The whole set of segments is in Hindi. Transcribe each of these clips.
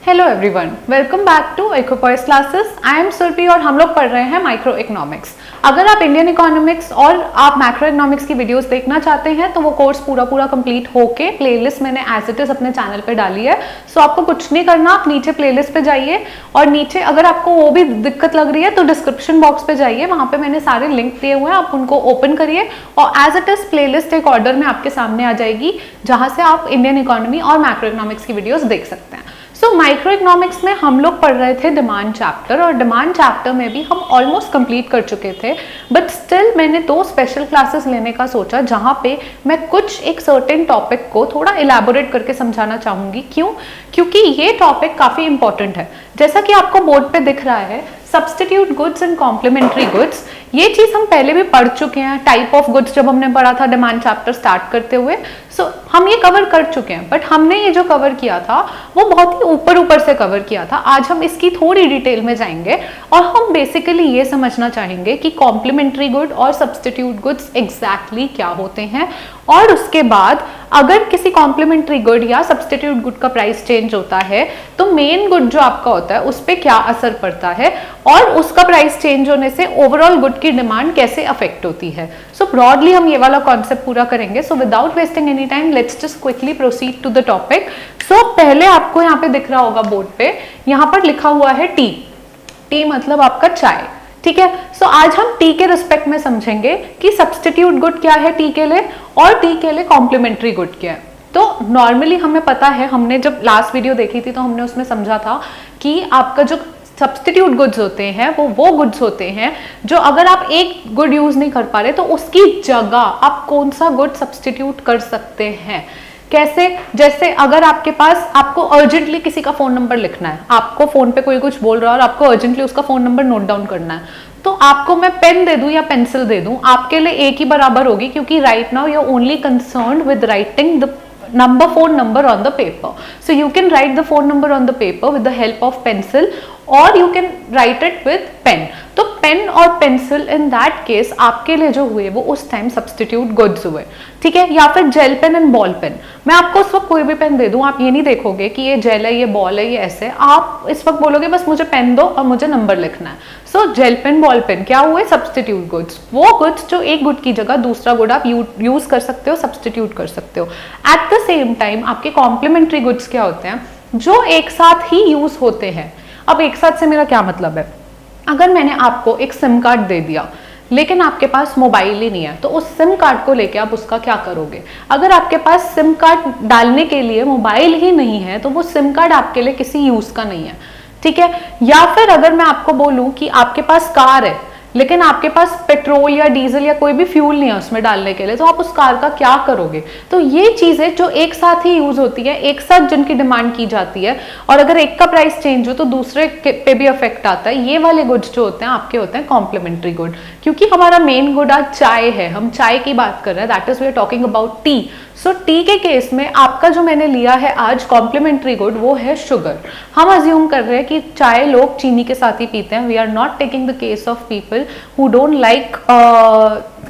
Hello everyone, welcome back to Ecopoise classes. I am Surabhi और हम लोग पढ़ रहे हैं माइक्रो इकोनॉमिक्स। अगर आप इंडियन इकोनॉमिक्स और आप मैक्रो इकोनॉमिक्स की वीडियोस देखना चाहते हैं तो वो कोर्स पूरा कंप्लीट होके प्लेलिस्ट मैंने एज इट इज अपने चैनल पे डाली है। सो आपको कुछ नहीं करना, आप नीचे प्लेलिस्ट पे जाइए और नीचे अगर आपको वो भी दिक्कत लग रही है तो डिस्क्रिप्शन बॉक्स पे जाइए, वहां पे मैंने सारे लिंक दिए हुए हैं, आप उनको ओपन करिए और एज इट इज प्लेलिस्ट एक ऑर्डर में आपके सामने आ जाएगी जहां से आप इंडियन इकोनॉमी और मैक्रो इकोनॉमिक्स की वीडियोस देख सकते हैं। सो माइक्रो इकोनॉमिक्स में हम लोग पढ़ रहे थे डिमांड चैप्टर और डिमांड चैप्टर में भी हम ऑलमोस्ट कंप्लीट कर चुके थे, बट स्टिल मैंने 2 स्पेशल क्लासेस लेने का सोचा जहां पे मैं कुछ एक सर्टेन टॉपिक को थोड़ा इलैबोरेट करके समझाना चाहूंगी। क्योंकि ये टॉपिक काफी इंपॉर्टेंट है। जैसा कि आपको बोर्ड पे दिख रहा है, substitute goods and complementary goods, ये चीज हम पहले भी पढ़ चुके हैं। टाइप ऑफ गुड्स जब हमने पढ़ा था डिमांड चैप्टर स्टार्ट करते हुए, सो हम ये कवर कर चुके हैं, बट हमने ये जो कवर किया था वो बहुत ही ऊपर से कवर किया था। आज हम इसकी थोड़ी डिटेल में जाएंगे और हम बेसिकली ये समझना चाहेंगे कि कॉम्प्लीमेंट्री गुड और सब्स्टिट्यूट गुड्स एग्जैक्टली क्या होते हैं, और उसके बाद अगर किसी कॉम्प्लीमेंट्री गुड या सब्स्टिट्यूट गुड का प्राइस चेंज होता है तो मेन गुड जो आपका होता है उस पर क्या असर पड़ता है और उसका प्राइस चेंज होने से ओवरऑल गुड की डिमांड कैसे अफेक्ट होती है। सो ब्रॉडली हम ये वाला कॉन्सेप्ट पूरा करेंगे। So without wasting any time let's just quickly proceed to the topic. So पहले आपको यहाँ पे दिख रहा होगा बोर्ड पे, यहाँ पर लिखा हुआ है टी। टी मतलब आपका चाय, ठीक है। सो आज हम टी के रिस्पेक्ट में समझेंगे कि सब्स्टिट्यूट गुड क्या है टी के लिए और टी के लिए कॉम्प्लीमेंट्री गुड क्या है। तो नॉर्मली हमें पता है, हमने जब लास्ट वीडियो देखी थी तो हमने उसमें समझा था कि आपका जो सब्स्टिट्यूट गुड्स होते हैं वो गुड्स होते हैं जो अगर आप एक गुड यूज नहीं कर पा रहे तो उसकी जगह आप कौन सा गुड सब्स्टिट्यूट कर सकते हैं। कैसे? जैसे अगर आपके पास आपको अर्जेंटली किसी का फोन नंबर लिखना है, आपको फोन पे कोई कुछ बोल रहा है और आपको अर्जेंटली उसका फोन नंबर नोट डाउन करना है, तो आपको मैं पेन दे दूं या पेंसिल दे दूं, आपके लिए एक ही बराबर होगी, क्योंकि right now you are only concerned with writing the phone number on the paper. So you can write the phone number on the paper with the help of pencil or you can write it with pen. तो पेन और पेंसिल इन दैट केस आपके लिए जो हुए वो उस टाइम सब्स्टिट्यूट गुड्स हुए, ठीक है। या फिर gel pen and ball pen, मैं आपको उस वक्त कोई भी पेन दे दूं, आप ये नहीं देखोगे कि ये जेल है, ये बॉल है, ये ऐसे, आप इस वक्त बोलोगे बस मुझे पेन दो और मुझे नंबर लिखना है। सो जेल पेन बॉल पेन क्या हुए? Substitute goods. वो गुड्स जो एक गुड की जगह दूसरा गुड आप यूज कर सकते हो, सब्स्टिट्यूट कर सकते हो। एट द सेम टाइम आपके कॉम्प्लीमेंट्री गुड्स क्या होते हैं? जो एक साथ ही यूज होते हैं। अब एक साथ से मेरा क्या मतलब है? अगर मैंने आपको एक सिम कार्ड दे दिया लेकिन आपके पास मोबाइल ही नहीं है, तो उस सिम कार्ड को लेके आप उसका क्या करोगे? अगर आपके पास सिम कार्ड डालने के लिए मोबाइल ही नहीं है तो वो सिम कार्ड आपके लिए किसी यूज का नहीं है, ठीक है। या फिर अगर मैं आपको बोलूं कि आपके पास कार है लेकिन आपके पास पेट्रोल या डीजल या कोई भी फ्यूल नहीं है उसमें डालने के लिए, तो आप उस कार का क्या करोगे? तो ये चीजें जो एक साथ ही यूज होती है, एक साथ जिनकी डिमांड की जाती है, और अगर एक का प्राइस चेंज हो तो दूसरे पे भी अफेक्ट आता है, ये वाले गुड्स जो होते हैं आपके होते हैं कॉम्प्लीमेंट्री गुड। क्योंकि हमारा मेन गुड आज चाय है, हम चाय की बात कर रहे हैं, that is we are talking about tea. So tea के केस में आपका जो मैंने लिया है आज कॉम्प्लीमेंट्री गुड वो है शुगर। हम अज्यूम कर रहे हैं कि चाय लोग चीनी के साथ ही पीते हैं। We are not taking the case of people who don't like,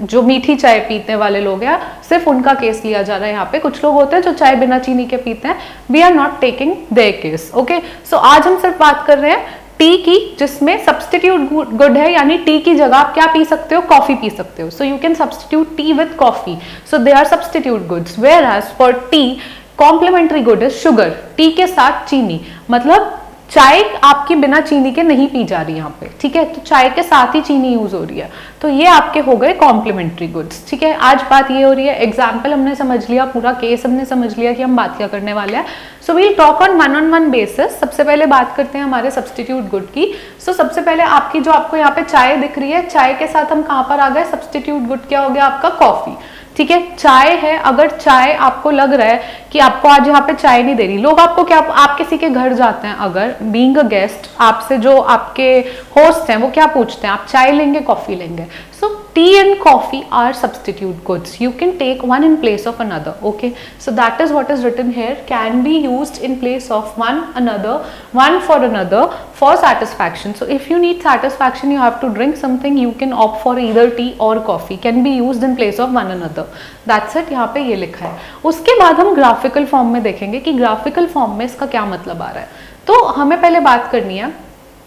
जो मीठी चाय पीते वाले लोग हैं, सिर्फ उनका केस लिया जा रहा है यहाँ पे। कुछ लोग होते हैं जो चाय बिना चीनी के पीते हैं, we are not taking their case, okay. So आज हम सिर्फ बात कर रहे हैं टी की, जिसमें सब्स्टिट्यूट गुड है, यानी टी की जगह आप क्या पी सकते हो? कॉफी पी सकते हो। So you can substitute tea with coffee, so they are substitute goods. Whereas for tea complementary good is sugar, tea के साथ चीनी, मतलब चाय आपकी बिना चीनी के नहीं पी जा रही यहाँ पे, ठीक है। तो चाय के साथ ही चीनी यूज हो रही है, तो ये आपके हो गए कॉम्प्लीमेंट्री गुड्स, ठीक है। आज बात ये हो रही है, एग्जाम्पल हमने समझ लिया, पूरा केस हमने समझ लिया कि हम बात क्या करने वाले हैं। So we'll talk on one basis. सबसे पहले बात करते हैं हमारे सब्स्टिट्यूट गुड की। सो सबसे पहले आपकी जो आपको यहाँ पे चाय दिख रही है, चाय के साथ हम कहाँ पर आ गए? सब्स्टिट्यूट गुड क्या हो गया आपका? कॉफी, ठीक है। चाय है, अगर चाय आपको लग रहा है कि आपको आज यहाँ पे चाय नहीं दे रही, लोग आपको क्या, आप किसी के घर जाते हैं, अगर बीइंग अ गेस्ट आपसे जो आपके होस्ट हैं वो क्या पूछते हैं? आप चाय लेंगे, कॉफी लेंगे? सो tea and coffee are substitute goods. You can take one in place of another, okay. So that is what is written here, can be used in place of one for another for satisfaction. So if you need satisfaction, you have to drink something, you can opt for either tea or coffee, can be used in place of one another. That's it, यहाँ पे ये लिखा है। उसके बाद हम ग्राफिकल फॉर्म में देखेंगे कि ग्राफिकल फॉर्म में इसका क्या मतलब आ रहा है। तो हमें पहले बात करनी है,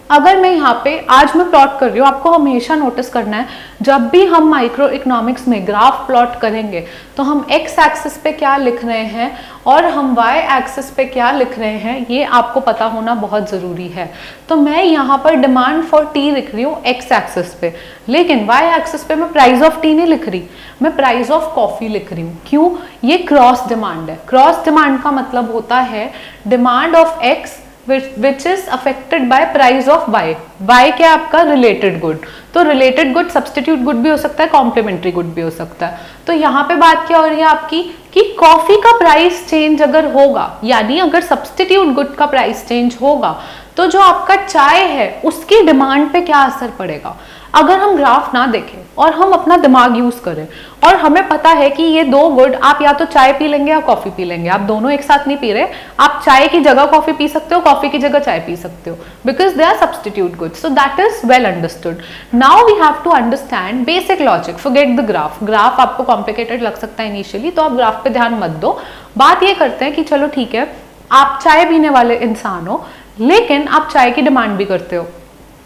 अगर मैं यहाँ पे आज मैं प्लॉट कर रही हूँ, आपको हमेशा नोटिस करना है जब भी हम माइक्रो इकोनॉमिक्स में ग्राफ प्लॉट करेंगे तो हम एक्स एक्सिस पे क्या लिख रहे हैं और हम वाई एक्सिस पे क्या लिख रहे हैं, ये आपको पता होना बहुत ज़रूरी है। तो मैं यहाँ पर डिमांड फॉर टी लिख रही हूँ एक्स एक्सिस पे, लेकिन वाई एक्सिस पे मैं प्राइस ऑफ टी नहीं लिख रही, मैं प्राइस ऑफ कॉफ़ी लिख रही हूँ। क्यों? ये क्रॉस डिमांड है। क्रॉस डिमांड का मतलब होता है demand of x which is affected by price of y। y क्या आपका रिलेटेड गुड, तो रिलेटेड गुड सब्सटीट्यूट गुड भी हो सकता है, कॉम्प्लीमेंट्री गुड भी हो सकता है। तो यहाँ पे बात क्या हो रही है आपकी कि कॉफी का प्राइस चेंज अगर होगा, यानी अगर सब्सटीट्यूट गुड का प्राइस चेंज होगा तो जो आपका चाय है उसकी डिमांड पे क्या असर पड़ेगा। अगर हम ग्राफ ना देखें और हम अपना दिमाग यूज करें और हमें पता है कि ये दो गुड, आप या तो चाय पी लेंगे या कॉफी पी लेंगे, आप दोनों एक साथ नहीं पी रहे, आप चाय की जगह कॉफी पी सकते हो, कॉफी की जगह चाय पी सकते हो, because they are substitute good. So that is well understood. Now we have to understand basic logic, forget the graph. Graph आपको कॉम्प्लिकेटेड लग सकता है इनिशियली, तो आप ग्राफ पे ध्यान मत दो। बात ये करते हैं कि चलो ठीक है, आप चाय पीने वाले इंसान हो लेकिन आप चाय की डिमांड भी करते हो।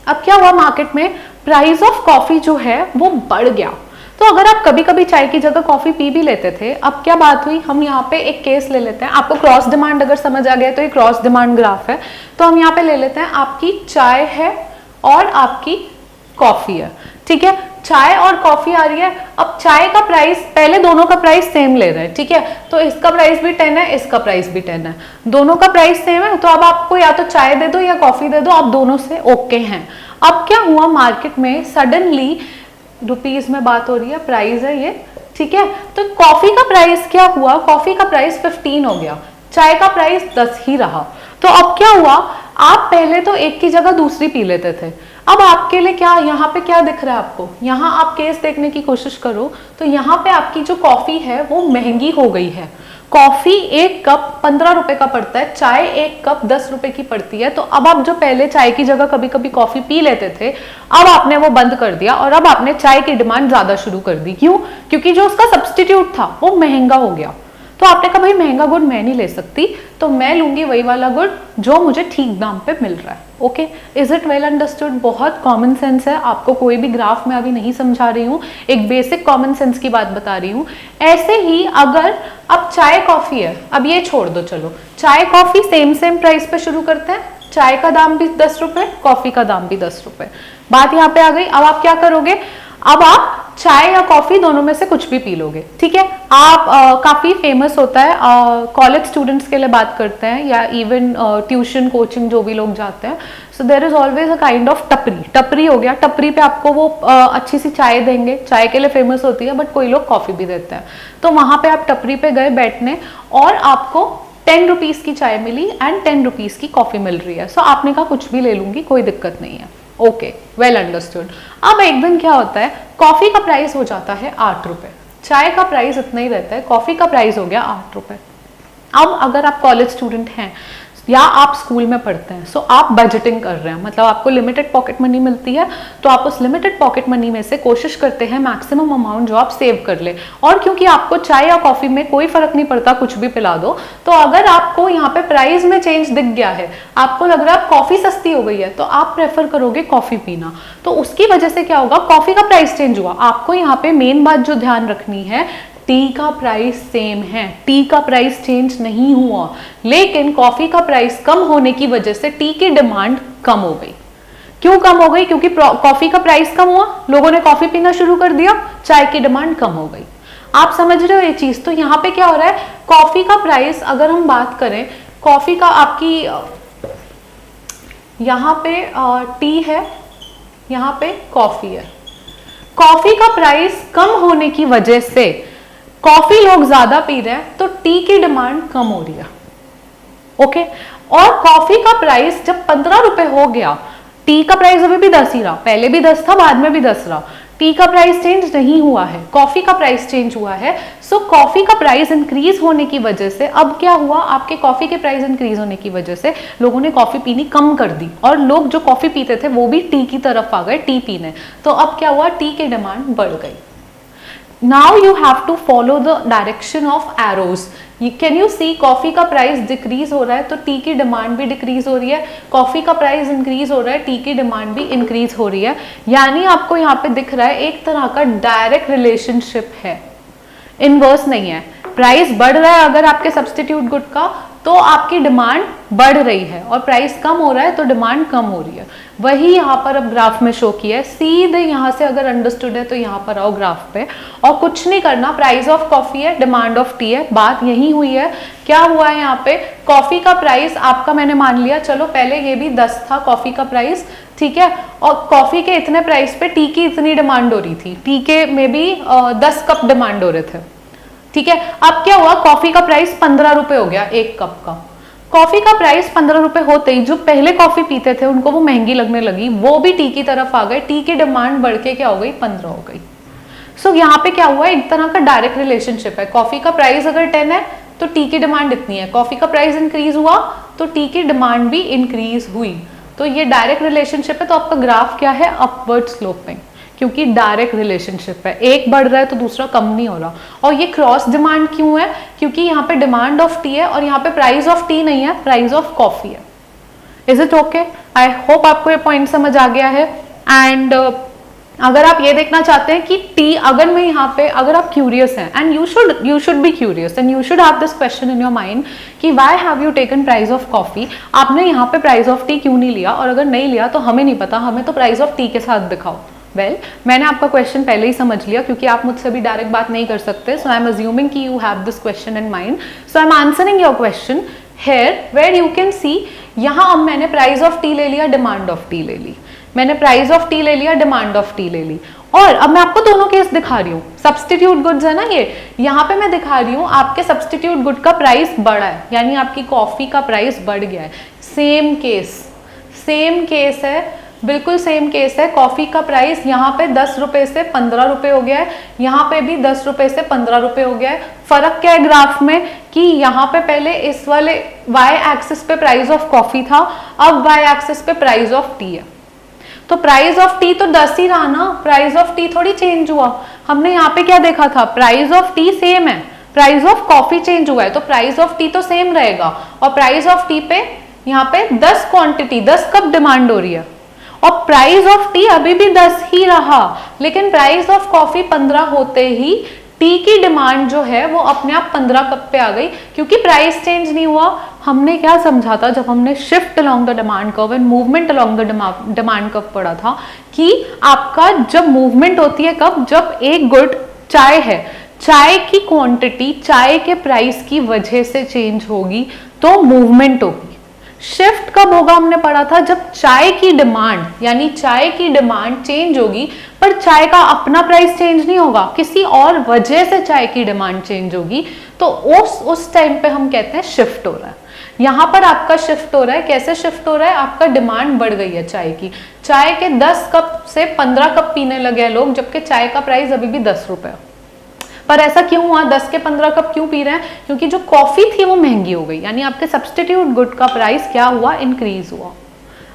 अब क्या हुआ, मार्केट में प्राइस ऑफ कॉफी जो है वो बढ़ गया। तो अगर आप कभी कभी चाय की जगह कॉफी पी भी लेते थे, अब क्या बात हुई, हम यहाँ पे एक केस ले लेते हैं। आपको क्रॉस डिमांड अगर समझ आ गया तो ये क्रॉस डिमांड ग्राफ है। तो हम यहाँ पे ले लेते हैं आपकी चाय है और आपकी कॉफी है, ठीक है। चाय और कॉफी आ रही है। अब चाय का प्राइस, पहले दोनों का प्राइस सेम ले रहे हैं, ठीक है, तो इसका प्राइस भी 10 है, इसका प्राइस भी 10 है, दोनों का प्राइस सेम है। तो अब आपको या तो चाय दे दो या कॉफी दे दो, आप दोनों से ओके हैं। अब क्या हुआ, मार्केट में सडनली रुपीज में बात हो रही है, प्राइस है ये, ठीक है। तो कॉफी का प्राइस क्या हुआ, कॉफी का प्राइस 15 हो गया, चाय का प्राइस 10 ही रहा। तो अब क्या हुआ, आप पहले तो एक की जगह दूसरी पी लेते थे, अब आपके लिए क्या, यहाँ पे क्या दिख रहा है आपको, यहाँ आप केस देखने की कोशिश करो तो यहाँ पे आपकी जो कॉफी है वो महंगी हो गई है। कॉफी एक कप 15 रुपए का पड़ता है, चाय एक कप 10 रुपए की पड़ती है। तो अब आप जो पहले चाय की जगह कभी कभी कॉफी पी लेते थे, अब आपने वो बंद कर दिया और अब आपने चाय की डिमांड ज्यादा शुरू कर दी। क्यों? क्योंकि जो उसका सब्सटीट्यूट था वो महंगा हो गया। तो आपने कहा भाई महंगा गुड़ मैं नहीं ले सकती, तो मैं लूंगी वही वाला गुड़ जो मुझे ठीक दाम पे मिल रहा है। Okay, is it well understood? बहुत कॉमन सेंस है, आपको कोई भी ग्राफ में अभी नहीं समझा रही हूँ, एक बेसिक कॉमन सेंस की बात बता रही हूँ। ऐसे ही अगर अब चाय कॉफी है, अब ये छोड़ दो, चलो चाय कॉफी सेम प्राइस पे शुरू करते हैं, चाय का दाम भी 10 रुपए, कॉफी का दाम भी 10 रुपए। बात यहाँ पे आ गई। अब आप क्या करोगे, अब आप चाय या कॉफी दोनों में से कुछ भी पी लोगे, ठीक है। आप काफी फेमस होता है, कॉलेज स्टूडेंट्स के लिए बात करते हैं या इवन ट्यूशन कोचिंग जो भी लोग जाते हैं, so there is always a kind of टपरी। टपरी हो गया, टपरी पे आपको वो अच्छी सी चाय देंगे, चाय के लिए फेमस होती है, बट कोई लोग कॉफी भी देते हैं। तो वहां पे आप टपरी पे गए बैठने और आपको 10 रुपीज की चाय मिली एंड 10 रुपीज की कॉफी मिल रही है। सो आपने कहा कुछ भी ले लूंगी, कोई दिक्कत नहीं है। Okay, well understood. अब एक दिन क्या होता है, कॉफी का प्राइस हो जाता है 8 रुपए, चाय का प्राइस इतना ही रहता है, कॉफी का प्राइस हो गया 8 रुपए। अब अगर आप कॉलेज स्टूडेंट हैं या आप स्कूल में पढ़ते हैं, सो आप बजटिंग कर रहे हैं, मतलब आपको लिमिटेड पॉकेट मनी मिलती है, तो आप उस लिमिटेड पॉकेट मनी में से कोशिश करते हैं मैक्सिमम अमाउंट जो आप सेव कर ले। और क्योंकि आपको चाय या कॉफी में कोई फर्क नहीं पड़ता, कुछ भी पिला दो, तो अगर आपको यहाँ पे प्राइस में चेंज दिख गया है, आपको लग रहा है कॉफी सस्ती हो गई है, तो आप प्रेफर करोगे कॉफी पीना। तो उसकी वजह से क्या होगा, कॉफी का प्राइस चेंज हुआ। आपको यहाँ पे मेन बात जो ध्यान रखनी है, टी का प्राइस सेम है, टी का प्राइस चेंज नहीं हुआ, लेकिन कॉफी का प्राइस कम होने की वजह से टी की डिमांड कम हो गई। क्यों कम हो गई? क्योंकि कॉफी का प्राइस कम हुआ, लोगों ने कॉफी पीना शुरू कर दिया, चाय की डिमांड कम हो गई। आप समझ रहे हो ये चीज? तो यहाँ पे क्या हो रहा है, कॉफी का प्राइस अगर हम बात करें, कॉफी का आपकी यहाँ पे टी है, यहाँ पे कॉफी है, कॉफी का प्राइस कम होने की वजह से कॉफी लोग ज्यादा पी रहे हैं, तो टी की डिमांड कम हो रही है। ओके, और कॉफी का प्राइस जब 15 रुपए हो गया, टी का प्राइस अभी भी 10 ही रहा, पहले भी 10 था, बाद में भी 10 रहा, टी का प्राइस चेंज नहीं हुआ है, कॉफी का प्राइस चेंज हुआ है। सो कॉफी का प्राइस इंक्रीज होने की वजह से अब क्या हुआ, आपके कॉफी के प्राइस इंक्रीज होने की वजह से लोगों ने कॉफी पीनी कम कर दी, और लोग जो कॉफी पीते थे वो भी टी की तरफ आ गए, टी पीने। तो अब क्या हुआ, टी की डिमांड बढ़ गई। Now you have to follow the direction of arrows। Can you see coffee का प्राइस डिक्रीज हो रहा है तो टी की डिमांड भी डिक्रीज हो रही है, कॉफी का प्राइस इंक्रीज हो रहा है, टी की डिमांड भी इंक्रीज हो रही है। यानी आपको यहाँ पे दिख रहा है एक तरह का डायरेक्ट रिलेशनशिप है, इनवर्स नहीं है। प्राइस बढ़ रहा है अगर आपके सब्स्टिट्यूट गुड का तो आपकी डिमांड बढ़ रही है, और प्राइस कम हो रहा है तो डिमांड कम हो रही है। वही यहाँ पर अब ग्राफ में शो किया है। सीधे यहाँ से अगर अंडरस्टूड है तो यहाँ पर आओ ग्राफ पे, और कुछ नहीं करना, प्राइस ऑफ कॉफी है, डिमांड ऑफ टी है, बात यही हुई है। क्या हुआ है यहाँ पे, कॉफी का प्राइस आपका मैंने मान लिया, चलो पहले ये भी 10 था कॉफी का प्राइस, ठीक है, और कॉफी के इतने प्राइस पे टी की इतनी डिमांड हो रही थी, टी के में भी 10 कप डिमांड हो रहे थे, ठीक है। अब क्या हुआ, कॉफी का प्राइस 15 रुपए हो गया एक कप का। कॉफी का प्राइस 15 रुपए होते ही जो पहले कॉफी पीते थे उनको वो महंगी लगने लगी, वो भी टी की तरफ आ गए, टी की डिमांड बढ़ के क्या हो गई, 15 हो गई। सो यहाँ पे क्या हुआ, एक तरह का डायरेक्ट रिलेशनशिप है। कॉफी का प्राइस अगर 10 है तो टी की डिमांड इतनी है, कॉफी का प्राइस इंक्रीज हुआ तो टी की डिमांड भी इंक्रीज हुई। तो ये डायरेक्ट रिलेशनशिप है। तो आपका ग्राफ क्या है, अपवर्ड स्लोपिंग, क्योंकि डायरेक्ट रिलेशनशिप है, एक बढ़ रहा है तो दूसरा कम नहीं हो रहा। और ये क्रॉस डिमांड क्यों है, क्योंकि यहाँ पे डिमांड ऑफ टी है और यहाँ पे प्राइस ऑफ टी नहीं है, प्राइस ऑफ कॉफी है। Is it okay? I hope आपको ये पॉइंट समझ आ गया है। एंड अगर आप ये देखना चाहते हैं कि टी, अगर मैं यहाँ पे, अगर आप क्यूरियस हैं, and you should be curious and you should have this question in your mind कि why have you taken price of coffee, आपने यहाँ पे प्राइस ऑफ टी क्यों नहीं लिया, और अगर नहीं लिया तो हमें नहीं पता, हमें तो प्राइस ऑफ टी के साथ दिखाओ। वेल, मैंने आपका क्वेश्चन पहले ही समझ लिया, क्योंकि आप मुझसे भी डायरेक्ट बात नहीं कर सकते। सो आई एम अज्यूमिंग कि you have this question in mind, so I am answering your question here where you can see. यहाँ अब मैंने प्राइस ऑफ टी ले लिया, डिमांड ऑफ टी ले ली, मैंने प्राइस ऑफ टी ले लिया, डिमांड ऑफ टी ले ली, और अब मैं आपको दोनों केस दिखा रही हूँ। सब्स्टिट्यूट गुड्स है ना ये, यहाँ पे मैं दिखा रही हूँ आपके सब्स्टिट्यूट गुड का प्राइस बढ़ा है, यानी आपकी कॉफी का प्राइस बढ़ गया है। सेम केस है, बिल्कुल सेम केस है। कॉफी का प्राइस यहाँ पे 10 रुपए से 15 रुपए हो गया है, यहाँ पे भी 10 रुपए से 15 रुपए हो गया है। फर्क क्या है ग्राफ में, कि यहाँ पे पहले इस वाले वाई एक्सिस पे प्राइस ऑफ कॉफी था, अब वाई एक्सिस पे प्राइस ऑफ टी है। तो प्राइस ऑफ टी तो 10 ही रहा ना, प्राइस ऑफ टी थोड़ी चेंज हुआ। हमने यहाँ पे क्या देखा था, प्राइस ऑफ टी सेम है, प्राइस ऑफ कॉफी चेंज हुआ है, तो प्राइस ऑफ टी तो सेम रहेगा। और प्राइस ऑफ टी पे यहाँ पे 10 क्वांटिटी 10 कप डिमांड हो रही है, और प्राइस ऑफ टी अभी भी 10 ही रहा, लेकिन प्राइस ऑफ कॉफी 15 होते ही टी की डिमांड जो है वो अपने आप 15 कप पे आ गई, क्योंकि प्राइस चेंज नहीं हुआ। हमने क्या समझा था जब हमने shift along the demand curve and movement along the demand curve पढ़ा था, कि आपका जब मूवमेंट होती है कब, जब एक गुड चाय है, चाय की क्वांटिटी चाय के प्राइस की वजह से चेंज होगी तो मूवमेंट होगी। शिफ्ट कब होगा हमने पढ़ा था, जब चाय की डिमांड, यानी चाय की डिमांड चेंज होगी पर चाय का अपना प्राइस चेंज नहीं होगा, किसी और वजह से चाय की डिमांड चेंज होगी, तो उस टाइम पे हम कहते हैं शिफ्ट हो रहा है। यहाँ पर आपका शिफ्ट हो रहा है, कैसे शिफ्ट हो रहा है, आपका डिमांड बढ़ गई है चाय की, चाय के 10 कप से 15 कप पीने लगे हैं लोग, जबकि चाय का प्राइस अभी भी 10 रुपए। पर ऐसा क्यों हुआ, 10 के 15 कप क्यों पी रहे हैं, क्योंकि जो कॉफी थी वो महंगी हो गई, यानी आपके सब्स्टिट्यूट गुड का प्राइस क्या हुआ, इंक्रीज हुआ।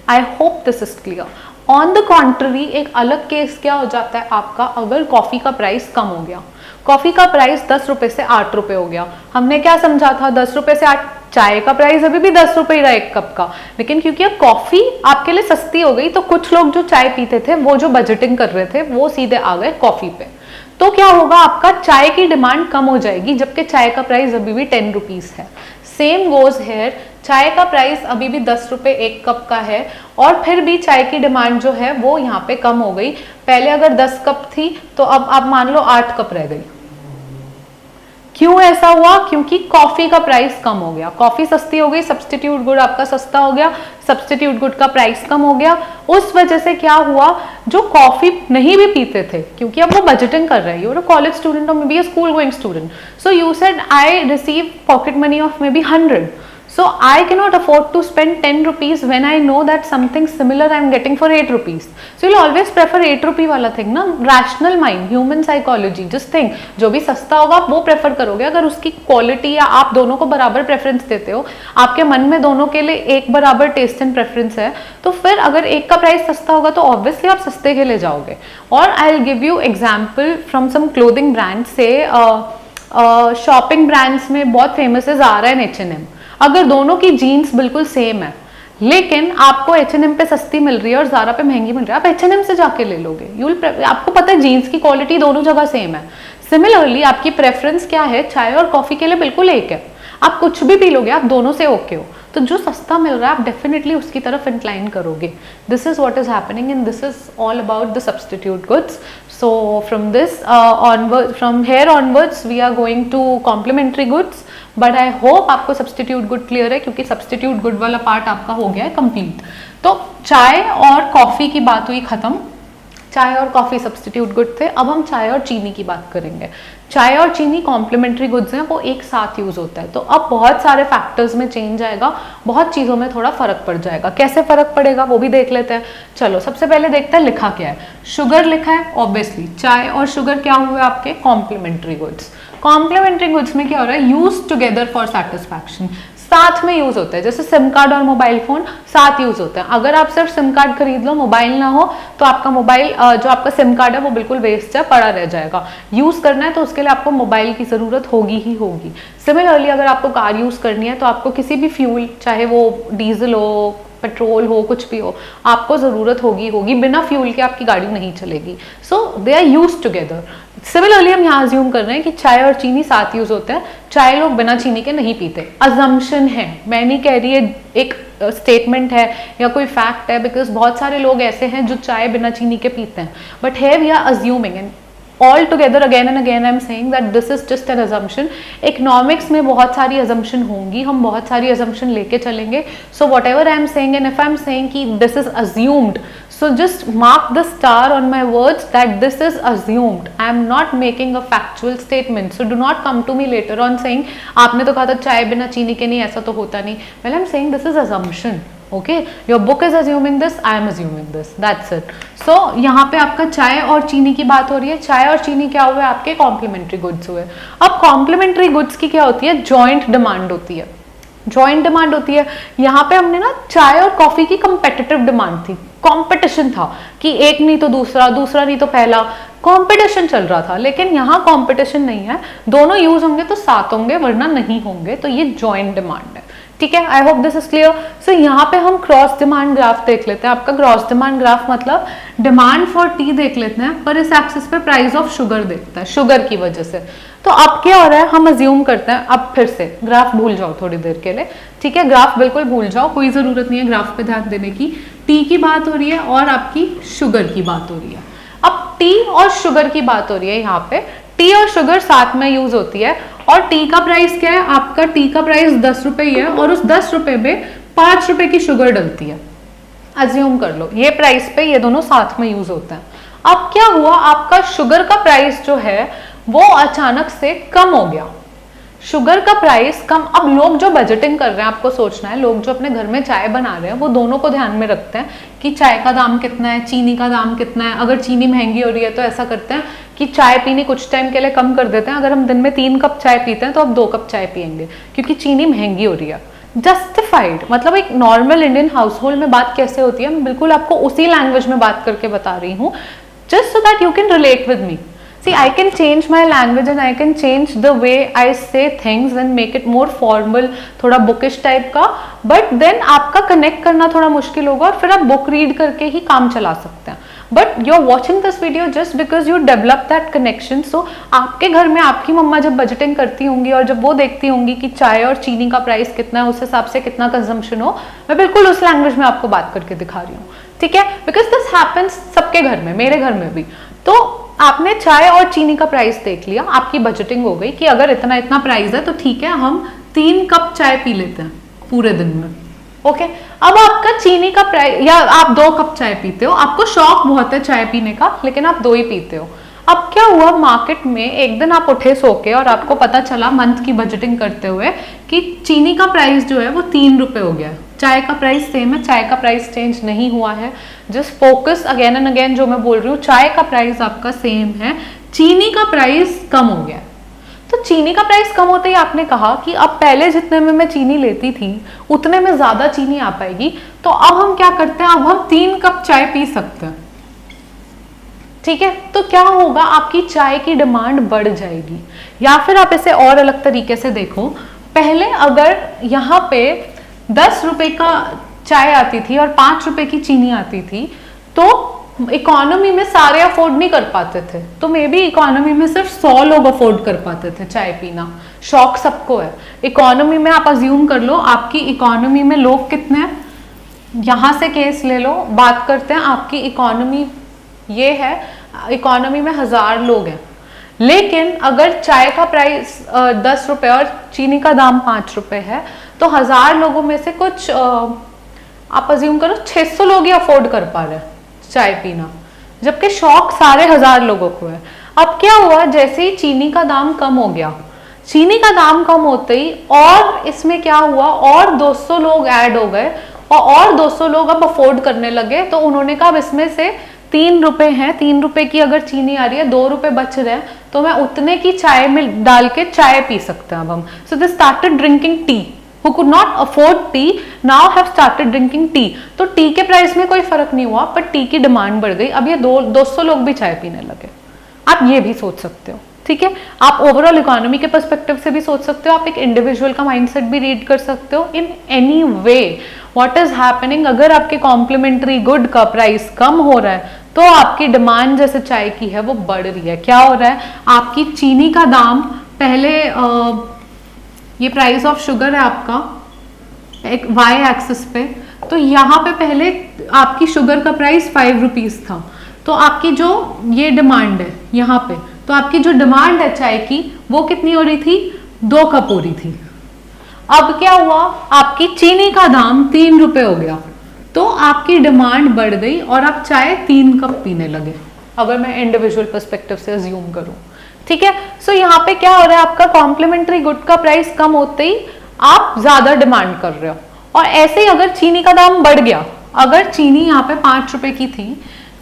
आई hope this is clear. On the contrary एक अलग केस क्या हो जाता है आपका, अगर कॉफी का प्राइस कम हो गया, कॉफी का प्राइस 10 रुपए से 8 रुपए हो गया। हमने क्या समझा था, 10 रुपए से 8, चाय का प्राइस अभी भी 10 रुपए ही रहा एक कप का, लेकिन क्योंकि अब कॉफी आपके लिए सस्ती हो गई तो कुछ लोग जो चाय पीते थे, वो जो बजटिंग कर रहे थे, वो सीधे आ गए कॉफी पे। तो क्या होगा, आपका चाय की डिमांड कम हो जाएगी, जबकि चाय का प्राइस अभी भी 10 रुपीज है। सेम गोज हेयर, चाय का प्राइस अभी भी 10 रुपए एक कप का है, और फिर भी चाय की डिमांड जो है वो यहाँ पे कम हो गई। पहले अगर 10 कप थी तो अब आप मान लो 8 कप रह गई। क्यों ऐसा हुआ, क्योंकि कॉफी का प्राइस कम हो गया, कॉफी सस्ती हो गई, सब्स्टिट्यूट गुड आपका सस्ता हो गया, सब्स्टिट्यूट गुड का प्राइस कम हो गया। उस वजह से क्या हुआ, जो कॉफी नहीं भी पीते थे, क्योंकि अब वो बजटिंग कर रहे हैं, यूर अ कॉलेज स्टूडेंट और may be a school going student, so you said I receive pocket money of may be 100, so I cannot afford to spend 10 rupees when I know that something similar I am getting for 8 rupees. So you'll always prefer 8 rupee वाला thing ना, rational mind, human psychology, just think, जो भी सस्ता होगा आप वो प्रेफर करोगे, अगर उसकी क्वालिटी या आप दोनों को बराबर प्रेफरेंस देते हो, आपके मन में दोनों के लिए एक बराबर टेस्ट एंड प्रेफरेंस है, तो फिर अगर एक का प्राइस सस्ता होगा तो ऑब्वियसली आप सस्ते के लिए जाओगे। और I will give you example from some clothing brand, से शॉपिंग ब्रांड्स में बहुत फेमस है ज़ारा एंड H&M। अगर दोनों की जीन्स बिल्कुल सेम है लेकिन आपको H&M पे सस्ती मिल रही है और ज़ारा पे महंगी मिल रही है, आप H&M से जाके ले लोगे। आपको पता है जीन्स की क्वालिटी दोनों जगह सेम है। सिमिलरली आपकी प्रेफरेंस क्या है, चाय और कॉफी के लिए बिल्कुल एक है। आप कुछ भी पी लोगे, आप दोनों से ओके हो, तो जो सस्ता मिल रहा है आप डेफिनेटली उसकी तरफ इंक्लाइन करोगे। This is what is happening and this is all about the substitute goods. So from this onward, from here onwards we are going to complementary goods, but I hope आपको सब्स्टिट्यूट गुड क्लियर है, क्योंकि सब्स्टिट्यूट गुड वाला पार्ट आपका हो गया है कंप्लीट। तो चाय और कॉफी की बात हुई खत्म, चाय और कॉफी सब्स्टिट्यूट गुड थे। अब हम चाय और चीनी की बात करेंगे। चाय और चीनी कॉम्प्लीमेंट्री गुड्स हैं, वो एक साथ यूज होता है। तो अब बहुत सारे फैक्टर्स में चेंज आएगा, बहुत चीज़ों में थोड़ा फर्क पड़ जाएगा। कैसे फर्क पड़ेगा वो भी देख लेते हैं। चलो सबसे पहले देखते हैं लिखा क्या है। शुगर लिखा है, ऑब्वियसली चाय और शुगर क्या हुए आपके कॉम्प्लीमेंट्री गुड्स। कॉम्प्लीमेंट्री गुड्स में क्या हो रहा है, यूज टुगेदर फॉर सेटिस्फैक्शन, साथ में यूज होता है। जैसे सिम कार्ड और मोबाइल फोन साथ यूज होता है। अगर आप सिर्फ सिम कार्ड खरीद लो, मोबाइल ना हो, तो आपका मोबाइल जो आपका सिम कार्ड है वो बिल्कुल वेस्ट है, पड़ा रह जाएगा। यूज करना है तो उसके लिए आपको मोबाइल की जरूरत होगी ही होगी। सिमिलरली अगर आपको कार यूज करनी है तो आपको किसी भी फ्यूल, चाहे वो डीजल हो, पेट्रोल हो, कुछ भी हो, आपको जरूरत होगी। बिना फ्यूल के आपकी गाड़ी नहीं चलेगी। So they are use together. Similarly हम यहाँ अज्यूम कर रहे हैं कि चाय और चीनी साथ यूज होते हैं। चाय लोग बिना चीनी के नहीं पीते, अजम्पशन है, मैं नहीं कह रही है एक स्टेटमेंट है या कोई फैक्ट है, बिकॉज बहुत सारे लोग ऐसे हैं जो चाय बिना चीनी के पीते हैं। बट है we are assuming and all together again and again I am saying that this is just an assumption। Economics में बहुत सारी assumption होंगी, हम बहुत सारी assumption लेके चलेंगे। So whatever I am saying and if I am saying कि this is assumed, so just mark the star on my words that this is assumed। I am not making a factual statement, so do not come to me later on saying आपने तो कहा था चाय बिना चीनी के नहीं, ऐसा तो होता नहीं। Well I am saying this is assumption। Okay, your book is assuming this, I am assuming this, that's it. So यहाँ पे आपका चाय और चीनी की बात हो रही है। चाय और चीनी क्या हुए आपके कॉम्प्लीमेंट्री गुड्स हुए। अब कॉम्प्लीमेंट्री गुड्स की क्या होती है, जॉइंट डिमांड होती है। जॉइंट डिमांड होती है, यहाँ पे हमने ना चाय और कॉफी की कंपेटिटिव डिमांड थी, कंपटीशन था कि एक नहीं तो दूसरा, दूसरा नहीं तो पहला, कंपटीशन चल रहा था। लेकिन यहाँ कंपटीशन नहीं है, दोनों यूज होंगे तो साथ होंगे वरना नहीं होंगे, तो ये जॉइंट डिमांड है। ठीक है, I hope this is clear. So यहाँ पे हम क्रॉस डिमांड ग्राफ देख लेते हैं। आपका क्रॉस डिमांड ग्राफ मतलब डिमांड फॉर टी देख लेते हैं, पर इस एक्सिस पे प्राइस ऑफ शुगर देखता है, शुगर की वजह से। तो अब क्या हो रहा है, हम अज्यूम करते हैं, अब फिर से ग्राफ भूल जाओ थोड़ी देर के लिए। ठीक है, ग्राफ बिल्कुल भूल जाओ, कोई जरूरत नहीं है ग्राफ पे ध्यान देने की। टी की बात हो रही है और आपकी शुगर की बात हो रही है। अब टी और शुगर की बात हो रही है, यहाँ पे टी और शुगर साथ में यूज होती है। और टी का प्राइस क्या है, आपका टी का प्राइस 10 रुपए ही है और उस 10 रुपए में 5 रुपए की शुगर डलती है। अज्यूम कर लो ये प्राइस पे ये दोनों साथ में यूज होते हैं। अब क्या हुआ, आपका शुगर का प्राइस जो है वो अचानक से कम हो गया। शुगर का प्राइस कम। अब लोग जो बजटिंग कर रहे हैं, आपको सोचना है, लोग जो अपने घर में चाय बना रहे हैं वो दोनों को ध्यान में रखते हैं कि चाय का दाम कितना है, चीनी का दाम कितना है। अगर चीनी महंगी हो रही है तो ऐसा करते हैं कि चाय पीनी कुछ टाइम के लिए कम कर देते हैं। अगर हम दिन में 3 कप चाय पीते हैं तो अब 2 कप चाय पियेंगे क्योंकि चीनी महंगी हो रही है। जस्टिफाइड, मतलब एक नॉर्मल इंडियन हाउस होल्ड में बात कैसे होती है, मैं बिल्कुल आपको उसी लैंग्वेज में बात करके बता रही हूँ, just so that you can relate with me. See, I can change my language and I can change the way I say things and make it more formal, थोड़ा बुकिश टाइप का, but then आपका कनेक्ट करना थोड़ा मुश्किल होगा और फिर आप बुक रीड करके ही काम चला सकते हैं। But you're watching this video just because you develop that connection. So आपके घर में आपकी मम्मा जब बजटिंग करती होंगी और जब वो देखती होंगी कि चाय और चीनी का प्राइस कितना है, उस हिसाब से कितना कंजम्पशन हो, मैं बिल्कुल उस लैंग्वेज में आपको बात करके दिखा रही हूँ। ठीक है, बिकॉज दिस हैपेंस सबके घर में, मेरे घर में भी। तो आपने चाय और चीनी का प्राइस देख लिया, आपकी बजटिंग हो गई कि अगर इतना इतना प्राइस है तो ठीक है, हम 3 कप चाय पी लेते हैं पूरे दिन में। ओके, अब आपका चीनी का प्राइस, या आप 2 कप चाय पीते हो, आपको शौक बहुत है चाय पीने का लेकिन आप 2 ही पीते हो। अब क्या हुआ, मार्केट में एक दिन आप उठे सो के और आपको पता चला मंथ की बजटिंग करते हुए कि चीनी का प्राइस जो है वो 3 रुपए हो गया। चाय का प्राइस सेम है, चाय का प्राइस चेंज नहीं हुआ है। Just focus again and again जो मैं बोल रही हूँ, चाय का प्राइस आपका सेम है, चीनी का प्राइस कम हो गया। तो चीनी का प्राइस कम होते ही आपने कहा कि अब पहले जितने में मैं चीनी लेती थी उतने में ज्यादा चीनी आ पाएगी, तो अब हम क्या करते हैं, अब हम 3 कप चाय पी सकते हैं। ठीक है, तो क्या होगा, आपकी चाय की डिमांड बढ़ जाएगी। या फिर आप इसे और अलग तरीके से देखो, पहले अगर यहाँ पे 10 रुपए का चाय आती थी और 5 रुपए की चीनी आती थी, तो इकोनॉमी में सारे अफोर्ड नहीं कर पाते थे, तो मे बी इकोनॉमी में सिर्फ 100 लोग अफोर्ड कर पाते थे चाय पीना। शौक सबको है इकोनॉमी में, आप अज्यूम कर लो आपकी इकोनॉमी में लोग कितने हैं, यहां से केस ले लो, बात करते हैं आपकी इकोनॉमी ये है, इकोनॉमी में 1000 लोग हैं, लेकिन अगर चाय का प्राइस 10 रुपए और चीनी का दाम 5 रुपए है, तो 1000 लोगों में से कुछ आप अज्यूम करो 600 लोग ही अफोर्ड कर पा रहे हैं चाय पीना, जबकि शौक सारे 1000 लोगों को है। अब क्या हुआ, जैसे ही चीनी का दाम कम हो गया, चीनी का दाम कम होते ही और इसमें क्या हुआ, और 200 लोग ऐड हो गए और 200 लोग अब अफोर्ड करने लगे, तो उन्होंने कहा इसमें से 3 रुपए हैं, 3 रुपए की अगर चीनी आ रही है, 2 रुपए बच रहे हैं, तो मैं उतने की चाय में डाल के चाय पी सकते हैं अब हम। So they started drinking tea, who could not afford tea now have started drinking tea। तो टी के प्राइस में कोई फर्क नहीं हुआ, पर टी की डिमांड बढ़ गई, अब ये 200 लोग भी चाय पीने लगे। आप ये भी सोच सकते हो, ठीक है, आप ओवरऑल इकोनॉमी के पर्सपेक्टिव से भी सोच सकते हो, आप एक इंडिविजुअल का माइंडसेट भी रीड कर सकते हो। In any way what is happening, अगर आपके कॉम्प्लीमेंट्री गुड का प्राइस कम हो रहा है, तो आपकी डिमांड जैसे चाय की है वो बढ़ रही है। क्या हो रहा है, आपकी चीनी का दाम पहले ये प्राइस ऑफ शुगर है आपका एक वाई एक्सिस पे, तो यहाँ पे पहले आपकी शुगर का प्राइस 5 रुपीज था, तो आपकी जो ये डिमांड है यहाँ पे, तो आपकी जो डिमांड है चाय की वो कितनी हो रही थी, 2 कप हो रही थी। अब क्या हुआ, आपकी चीनी का दाम 3 रुपए हो गया, तो आपकी डिमांड बढ़ गई और आप चाय 3 कप पीने लगे, अगर मैं इंडिविजुअल पर्सपेक्टिव से अज्यूम करूं, ठीक है। सो यहाँ पे क्या हो रहा है, आपका कॉम्प्लीमेंट्री गुड का प्राइस कम होते ही आप ज्यादा डिमांड कर रहे हो, और ऐसे ही अगर चीनी का दाम बढ़ गया, अगर चीनी यहाँ पे 5 रुपए की थी,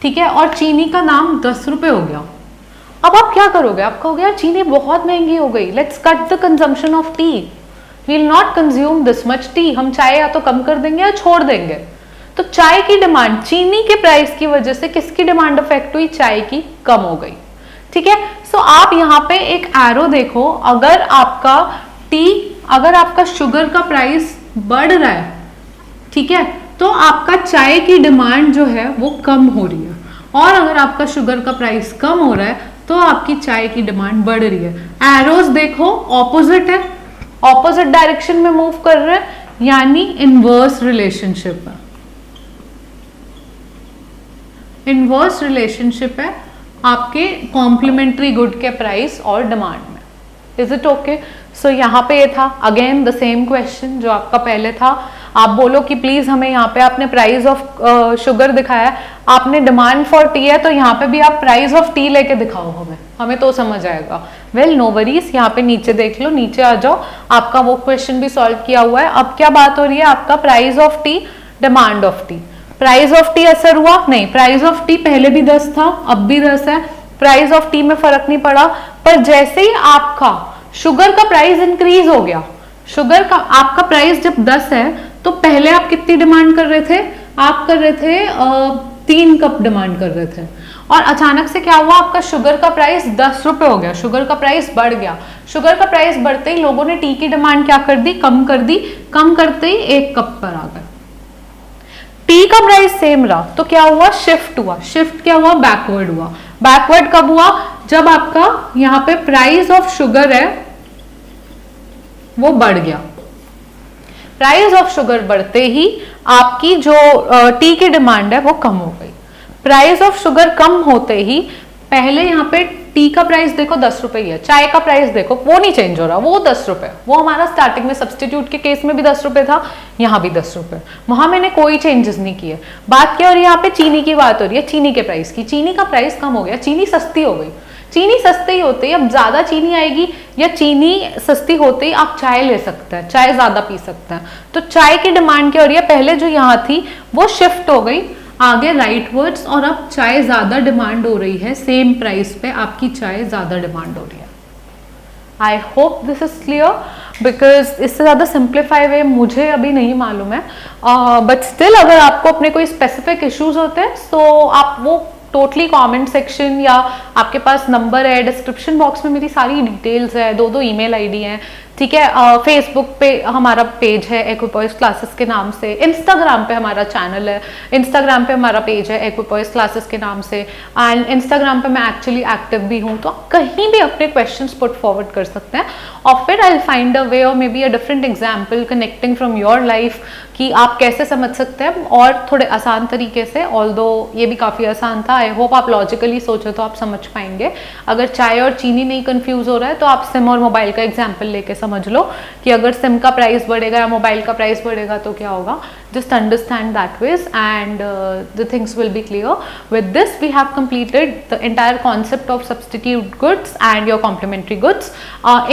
ठीक है, और चीनी का दाम 10 रुपए हो गया, अब आप क्या करोगे, आप कहोगे यार चीनी बहुत महंगी हो गई, let's cut the consumption of tea, we will not consume this much tea, हम चाय या तो कम कर देंगे या छोड़ देंगे। तो चाय की डिमांड चीनी के प्राइस की वजह से किसकी डिमांड अफेक्ट हुई, चाय की कम हो गई, ठीक है। सो आप यहाँ पे एक एरो देखो, अगर आपका शुगर का प्राइस बढ़ रहा है, ठीक है, तो आपका चाय की डिमांड जो है वो कम हो रही है, और अगर आपका शुगर का प्राइस कम हो रहा है तो आपकी चाय की डिमांड बढ़ रही है। एरोज देखो ऑपोजिट है, ऑपोजिट डायरेक्शन में मूव कर रहे हैं, यानी इनवर्स रिलेशनशिप है, इनवर्स रिलेशनशिप है आपके कॉम्प्लीमेंट्री गुड के प्राइस और डिमांड में। Is it okay? सो यहाँ पे ये था अगेन द सेम क्वेश्चन जो आपका पहले था, आप बोलो कि प्लीज हमें यहाँ पे आपने प्राइस ऑफ शुगर दिखाया है, आपने डिमांड फॉर टी है, तो यहाँ पे भी आप प्राइस ऑफ टी लेके दिखाओ हमें तो समझ आएगा। वेल नो वरीज, यहाँ पे नीचे देख लो, नीचे आ जाओ, आपका वो क्वेश्चन भी सॉल्व किया हुआ है। अब क्या बात हो रही है, आपका price of T, demand of T, price of T असर हुआ नहीं, प्राइस ऑफ टी पहले भी 10 था, अब भी 10 है, प्राइस ऑफ टी में फर्क नहीं पड़ा, पर जैसे ही आपका शुगर का प्राइस इंक्रीज हो गया, शुगर का आपका प्राइस जब 10 है तो पहले आप कितनी डिमांड कर रहे थे, आप कर रहे थे 3 कप डिमांड कर रहे थे, और अचानक से क्या हुआ, आपका शुगर का प्राइस 10 रुपए हो गया, शुगर का प्राइस बढ़ गया, शुगर का प्राइस बढ़ते ही लोगों ने टी की डिमांड क्या कर दी, कम कर दी, कम करते ही 1 कप पर आ गए। टी का प्राइस सेम रहा तो क्या हुआ, शिफ्ट हुआ, शिफ्ट क्या हुआ, बैकवर्ड हुआ। बैकवर्ड कब हुआ, जब आपका यहाँ पे प्राइस ऑफ शुगर है वो बढ़ गया, प्राइस ऑफ शुगर बढ़ते ही आपकी जो टी की डिमांड है वो कम हो गई। प्राइस ऑफ शुगर कम होते ही पहले यहाँ पे टी का प्राइस देखो 10 रुपए ही है, चाय का प्राइस देखो वो नहीं चेंज हो रहा, वो 10 रुपए, वो हमारा स्टार्टिंग में सब्स्टिट्यूट के केस में भी 10 रुपए था, यहाँ भी 10 रुपए, वहां मैंने कोई चेंजेस नहीं किए। बात क्या हो रही है, यहाँ पे चीनी की बात हो रही है, चीनी के प्राइस की, चीनी का प्राइस कम हो गया, चीनी सस्ती हो गई, चीनी सस्ती होते ही अब ज्यादा चीनी आएगी, या चीनी सस्ती होते ही आप चाय ले सकते हैं, चाय ज्यादा पी सकते हैं, तो चाय की डिमांड क्या हो रही है, पहले जो यहाँ थी वो शिफ्ट हो गई आगे राइटवर्ड्स, और अब चाय ज्यादा डिमांड हो रही है, सेम प्राइस पे आपकी चाय ज्यादा डिमांड हो रही है। I hope this is clear, because इससे ज्यादा सिंप्लीफाई वे मुझे अभी नहीं मालूम है, बट स्टिल अगर आपको अपने कोई स्पेसिफिक इश्यूज होते हैं तो आप वो टोटली कमेंट सेक्शन या आपके पास नंबर है, डिस्क्रिप्शन बॉक्स में मेरी सारी डिटेल्स है, 2 ईमेल आईडी हैं, ठीक है। फेसबुक पे हमारा पेज है एक्विपॉइस क्लासेस के नाम से, इंस्टाग्राम पे हमारा चैनल है, इंस्टाग्राम पे हमारा पेज है एक्विपॉइस क्लासेस के नाम से, एंड इंस्टाग्राम पे मैं एक्चुअली एक्टिव भी हूँ, तो आप कहीं भी अपने क्वेश्चंस पुट फॉरवर्ड कर सकते हैं और फिर आई विल फाइंड अ वे और may be a different example connecting from your life कि आप कैसे समझ सकते हैं और थोड़े आसान तरीके से। ऑल्दो ये भी काफ़ी आसान था, आई होप आप लॉजिकली सोचो तो आप समझ पाएंगे। अगर चाय और चीनी नहीं कंफ्यूज हो रहा है तो आप सिम और मोबाइल का एग्जाम्पल लेके समझ लो कि अगर सिम का प्राइस बढ़ेगा या मोबाइल का प्राइस बढ़ेगा तो क्या होगा। Just understand that ways and the things will be clear. With this we have completed the entire concept of substitute goods and your complementary goods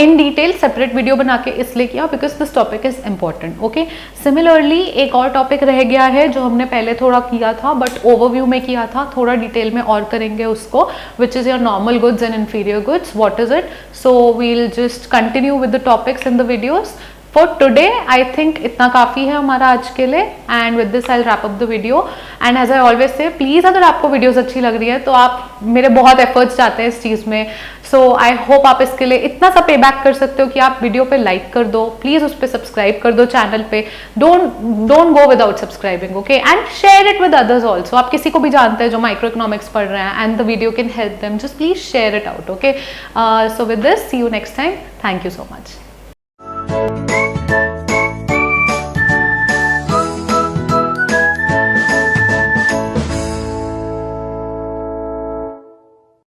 in detail। separate video बना के इसलिए किया because this topic is important, okay। Similarly एक और topic रह गया है जो हमने पहले थोड़ा किया था but overview में किया था, थोड़ा डिटेल में और करेंगे उसको, which is your normal goods and inferior goods। what is it? So we'll just continue with the topics in the videos। For today I think इतना काफ़ी है हमारा आज के लिए, and with this I'll wrap up the video। and as I always say, please अगर आपको वीडियोस अच्छी लग रही है तो आप मेरे बहुत एफर्ट्स जाते हैं इस चीज़ में, so I hope आप इसके लिए इतना सा पे बैक कर सकते हो कि आप वीडियो पे लाइक कर दो, प्लीज़ उस पर सब्सक्राइब कर दो चैनल पे, don't go without subscribing, okay. And share it with others also. आप किसी को भी जानते हैं जो माइक्रो इकोनॉमिक्स पढ़ रहे हैं and the video can help them, just please share it out, okay. So with this see you next time, thank you so much.